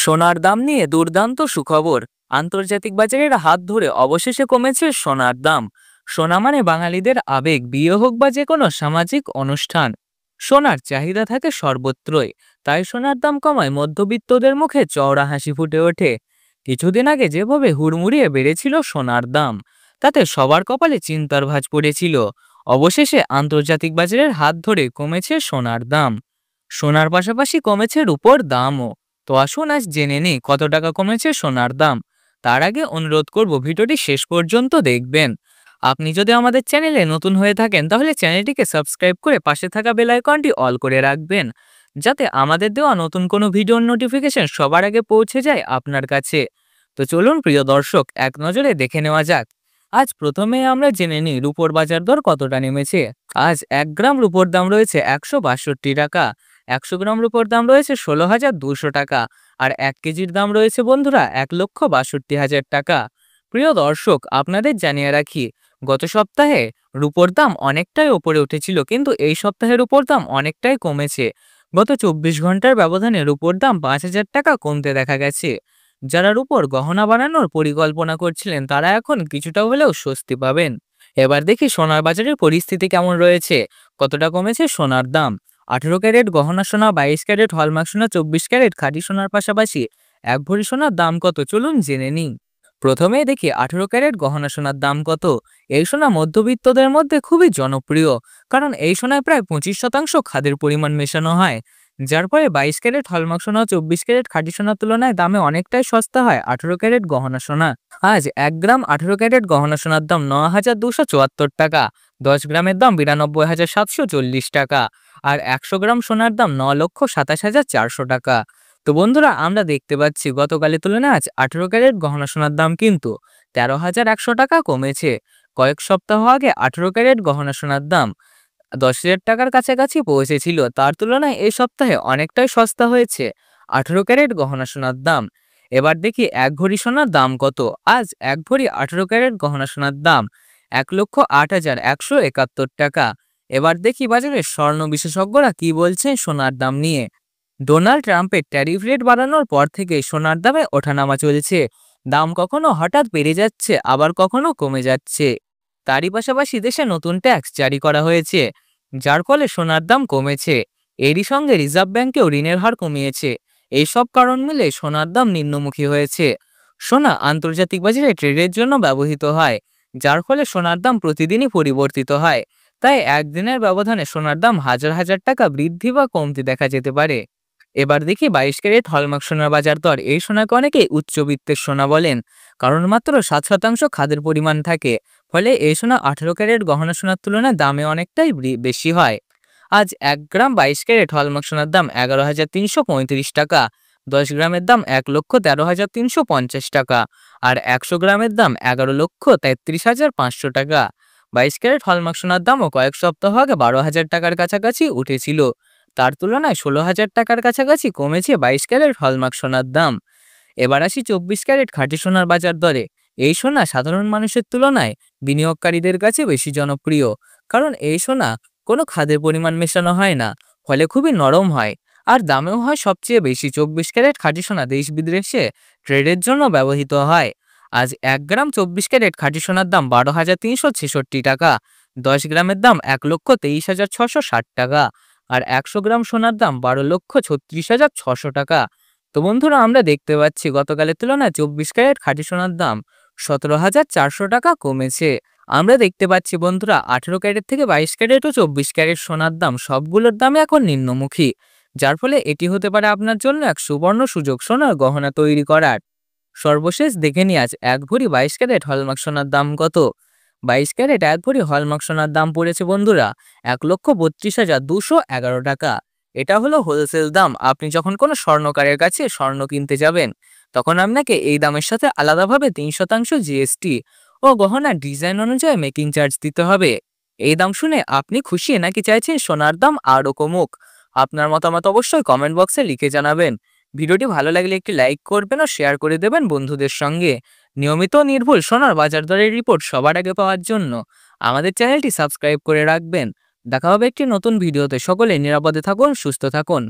সোনার দাম নিয়ে দুর্দান্ত সুখবর। আন্তর্জাতিক বাজারের হাত ধরে অবশেষে কমেছে সোনার দাম। সোনা মানে বাঙালিদের আবেগ, বিয়ে হোক বা যে কোনো সামাজিক অনুষ্ঠান, সোনার চাহিদা থাকে সর্বত্রই। তাই সোনার দাম কমায় মধ্যবিত্তদের মুখে চওড়া হাসি ফুটে ওঠে। কিছুদিন আগে যেভাবে হুড়মুড়িয়ে বেড়েছিল সোনার দাম, তাতে সবার কপালে চিন্তার ভাঁজ পড়েছিল। অবশেষে আন্তর্জাতিক বাজারের হাত ধরে কমেছে সোনার দাম। সোনার পাশাপাশি কমেছে রূপোর দামও। তো আসুন আজ জেনে নিই কত টাকা কমেছে সোনার দাম। তার আগে অনুরোধ করব ভিডিওটি শেষ পর্যন্ত দেখবেন। আপনি যদি আমাদের চ্যানেলে নতুন হয়ে থাকেন তাহলে চ্যানেলটিকে সাবস্ক্রাইব করে পাশে থাকা বেল আইকনটি অল করে রাখবেন, যাতে আমাদের দেওয়া নতুন কোনো ভিডিওর নোটিফিকেশন সবার আগে পৌঁছে যায় আপনার কাছে। তো চলুন প্রিয় দর্শক, এক নজরে দেখে নেওয়া যাক। আজ প্রথমে আমরা জেনে নিই রূপোর বাজার দর কতটা নেমেছে। আজ 1 গ্রাম রূপোর দাম রয়েছে 162 টাকা। 100 গ্রাম রূপোর দাম রয়েছে 16,200 টাকা। আর 1 কেজির দাম রয়েছে বন্ধুরা 1,62,000 টাকা। প্রিয় দর্শক, আপনাদের জানিয়ে রাখি, গত সপ্তাহে রূপোর দাম অনেকটাই ওপরে উঠেছিল, কিন্তু এই সপ্তাহের রূপোর দাম অনেকটাই কমেছে। গত 24 ঘন্টার ব্যবধানে রূপোর দাম 5,000 টাকা কমতে দেখা গেছে। যারা রূপোর গহনা বানানোর পরিকল্পনা করছিলেন তারা এখন কিছুটা হলেও স্বস্তি পাবেন। এবার দেখি সোনার বাজারের পরিস্থিতি কেমন রয়েছে, কতটা কমেছে সোনার দাম। 18 ক্যারেট গহনা সোনা, 22 ক্যারেট হলমার্ক সোনা, 24 ক্যারেট খাঁটি সোনার পাশাপাশি 1 ভরি সোনার দাম কত চলুন জেনে নিই। প্রথমেই দেখি 18 ক্যারেট গহনা সোনার দাম কত। এই সোনা মধ্যবিত্তদের মধ্যে খুবই জনপ্রিয়, কারণ এই সোনায় প্রায় 25% খাদের পরিমাণ মেশানো হয়, যার ফলে 22 ক্যারেট হলমার্ক সোনা, 24 ক্যারেট খাঁটি সোনার তুলনায় দামে অনেকটাই সস্তা হয় 18 ক্যারেট গহনা সোনা। আজ 1 গ্রাম 18 ক্যারেট গহনা সোনার দাম 9,274 টাকা। 10 গ্রামের দাম 92,740 টাকা। আর 100 গ্রাম সোনার দাম 9,27,400 টাকা। তো বন্ধুরা, আমরা দেখতে পাচ্ছি গতকালের তুলনায় আজ 18 ক্যারেট গহনা সোনার দাম কিন্তু 13,100 টাকা কমেছে। কয়েক সপ্তাহ আগে 18 ক্যারেট গহনা সোনার দাম 10,000 টাকার কাছাকাছি পৌঁছেছিল, তার তুলনায় এই সপ্তাহে অনেকটাই সস্তা হয়েছে 18 ক্যারেট গহনা সোনার দাম। এবার দেখি 1 ভরি সোনার দাম কত। আজ 1 ভরি 18 ক্যারেট গহনা সোনার দাম 1,08,171 টাকা। এবার দেখি বাজারে স্বর্ণ বিশেষজ্ঞরা কি বলছেন সোনার দাম নিয়ে। ডোনাল্ড ট্রাম্পের ট্যারিফ রেট বাড়ানোর পর থেকে সোনার দামে ওঠানামা চলছে। দাম কখনো হঠাৎ বেড়ে যাচ্ছে, আবার কখনো কমে যাচ্ছে। তারই পাশাপাশি দেশে নতুন ট্যাক্স জারি করা হয়েছে, যার ফলে সোনার দাম কমেছে। এরই সঙ্গে রিজার্ভ ব্যাংকেও ঋণের হার কমিয়েছে। এইসব কারণ মিলে সোনার দাম নিম্নমুখী হয়েছে। সোনা আন্তর্জাতিক বাজারে ট্রেডের জন্য ব্যবহৃত হয়, যার ফলে সোনার দাম প্রতিদিনই পরিবর্তিত হয়। তাই একদিনের ব্যবধানে সোনার দাম হাজার হাজার টাকা বৃদ্ধি বা কমতি দেখা যেতে পারে। এবার দেখি 22 ক্যারেট হলমার্ক সোনার বাজার দর। এই সোনাকে অনেকে উচ্চবিত্তের সোনা বলেন, কারণ মাত্র 7% খাদের পরিমাণ থাকে। ফলে এই সোনা 18 ক্যারেট গহনা সোনার তুলনায় দামে অনেকটাই বেশি হয়। আজ 1 গ্রাম 22 ক্যারেট হলমার্ক সোনার দাম 11,335 টাকা। 10 গ্রামের দাম 1,13,350 টাকা। আর 100 গ্রামের দাম 11,33,500 টাকা। 22 ক্যারেট হলমার্ক সোনার দামও কয়েক সপ্তাহ আগে 12,000 টাকার কাছাকাছি উঠেছিল, তার তুলনায় 16,000 টাকার কাছাকাছি কমেছে 22 ক্যারেট হলমার্ক সোনার দাম। এবার আসি 24 ক্যারেট খাঁটি সোনার বাজার দরে। এই সোনা সাধারণ মানুষের তুলনায় বিনিয়োগকারীদের কাছে বেশি জনপ্রিয়, কারণ এই সোনা কোনো খাদের পরিমাণ মেশানো হয় না, ফলে খুবই নরম হয় আর দামেও হয় সবচেয়ে বেশি। 24 ক্যারেট খাঁটি সোনা দেশ বিদেশে ট্রেডের জন্য ব্যবহৃত হয়। আজ 1 গ্রাম 24 ক্যারেট খাঁটি সোনার দাম 12,366 টাকা। 10 গ্রামের দাম 1,23,660 টাকা। আর 100 গ্রাম সোনার দাম 12,36,600 টাকা। তো বন্ধুরা, আমরা দেখতে পাচ্ছি গতকালের তুলনায় 24 ক্যারেট খাঁটি সোনার দাম 17,400 টাকা কমেছে। আমরা দেখতে পাচ্ছি বন্ধুরা, 18 ক্যারেট থেকে 22 ক্যারেট ও 24 ক্যারেট সোনার দাম সবগুলোর দামে এখন নিম্নমুখী, যার ফলে এটি হতে পারে আপনার জন্য এক সুবর্ণ সুযোগ সোনার গহনা তৈরি করার। সর্বশেষ দেখে নিই আজ 1 ভরি 22 ক্যারেট হলমার্ক সোনার দাম কত। 22 ক্যারেট 1 ভরি হলমার্ক সোনার দাম পড়েছে বন্ধুরা 1,32,211 টাকা। এটা হলো হোলসেল দাম। আপনি যখন কোনো স্বর্ণকারের কাছে স্বর্ণ কিনতে যাবেন, তখন আপনাকে এই দামের সাথে আলাদাভাবে 3% জিএসটি ও গহনার ডিজাইন অনুযায়ী মেকিং চার্জ দিতে হবে। এই দাম শুনে আপনি খুশি নাকি চাইছেন সোনার দাম আরও কমুক? আপনার মতামত অবশ্যই কমেন্ট বক্সে লিখে জানাবেন। ভিডিওটি ভালো লাগলে একটি লাইক করবেন ও শেয়ার করে দেবেন বন্ধুদের সঙ্গে। নিয়মিত নির্ভুল সোনার বাজার দরের রিপোর্ট সবার আগে পাওয়ার জন্য আমাদের চ্যানেলটি সাবস্ক্রাইব করে রাখবেন। দেখা হবে একটি নতুন ভিডিওতে। সকলে নিরাপদে থাকুন, সুস্থ থাকুন।